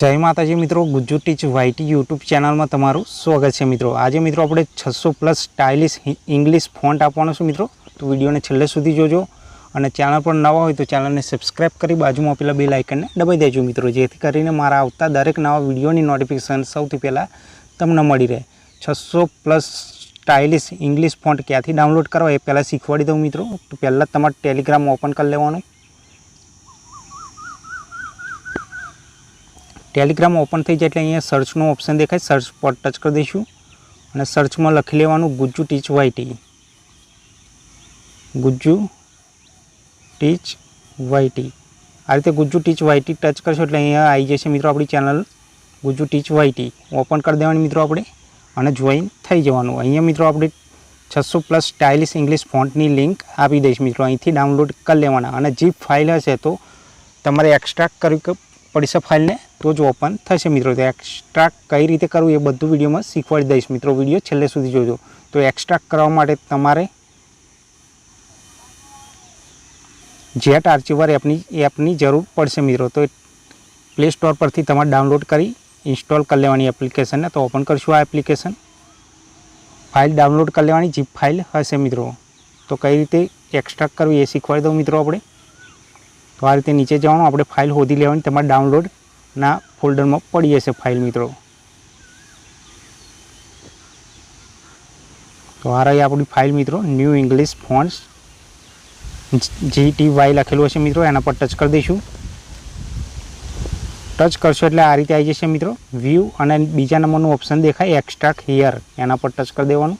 जय माताजी मित्रों, Gujju teach YT YouTube channel में तमारू स्वागत है। मित्रों आज मित्रों આપણે 600+ स्टाइलिश इंग्लिश फॉन्ट आपवानो छे। मित्रों तो वीडियो ने छेल्ले सुधी जोजो અને चैनल पर नवा हो तो चैनल ने सब्सक्राइब करी बाजू में पेला बेल आइकन ने दबाई देजो। मित्रों जेथी करीने मारा आवता दरेक नवा विडियोनी नोटिफिकेशन सौथी पहला तमने मळी रहे। 600+ स्टाइलिश इंग्लिश फॉन्ट क्यांथी डाउनलॉड करवा ए पहला शीखवाड़ी दऊं। मित्रों तो पहला तमारे टेलिग्राम ओपन कर लेवानुं। टेलिग्राम ओपन थी जाए अँ सर्चनो ऑप्शन देखाय, सर्च पर टच कर दईशू और सर्च में लखी लेवानुं Gujju teach YT. Gujju teach YT आ रीते गुज्जू टीच वाईटी टच करशो एटले अँ आई जशे। मित्रों अपनी channel Gujju teach YT open कर देवानी मित्रों आपणे अने जॉइन थई जवानुं। अहींया मित्रों आपणे 600+ स्टाइलिश इंग्लिश फॉन्टनी लिंक आपी दईश। मित्रों अहींथी डाउनलॉड कर लेवाना अने जीप फाइल हशे तो तमारे एक्सट्रेक्ट करवी पड़शे फाइल ने तो ज ओपन थशे। मित्रों तो एक्सट्रेक्ट कई रीते करवुं ए बधुं विडियो में शीखवाड़ी दईश। मित्रों विडियो छेल्ले सुधी जोजो। तो एक्सट्रेक्ट करवा माटे तमारे जेट आर्चिवर एपनी जरूर पड़शे। मित्रों तो प्ले स्टोर परथी तमारे डाउनलॉड करी इंस्टॉल कर लेवानी एप्लिकेशन ने। तो ओपन करशुं आ एप्लिकेशन, फाइल डाउनलॉड कर लेवानी जीप फाइल हशे। मित्रों तो कई रीते एक्सट्रेक्ट करवी ए शीखवाड़ी दऊं। मित्रों आपणे तो आ रीते नीचे जवानुं, आपणे फाइल शोधी लेवानी, तमारे डाउनलॉड ना फोल्डर में पड़ी जशे फाइल। मित्रों तो आ रही अपनी फाइल। मित्रों न्यू इंग्लिश फॉन्ट्स GTY लखेलुं हशे। मित्रों एना पर टच कर दईशुं। टच करशो एटले आ रीते आई जशे। मित्रों व्यू अने बीजा नंबरनुं ऑप्शन देखाय एक्सट्रेक्ट हियर, एना पर टच कर देवानुं।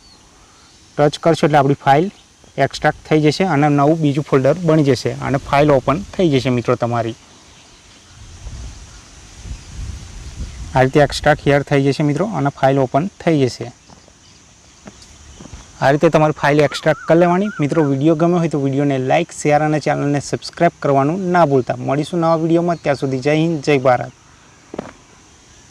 टच करशो एटले आपणी फाइल एक्सट्रेक्ट थई जशे अने नवुं बीजुं फोल्डर बनी जशे अने फाइल ओपन थई जशे। मित्रों तमारी आ रीते एक्सट्रेक्ट हियर थई जशे। मित्रों अने फाइल ओपन थई जशे। आ रीते तमारी फाइल एक्सट्रेक्ट कर लेवानी। मित्रों विडियो गम्यो होय तो विडियो ने लाइक शेर और चैनल ने सब्सक्राइब करवानुं ना भूलता। मळीशुं नवा विडियो में, त्यां सुधी जय हिंद जय भारत।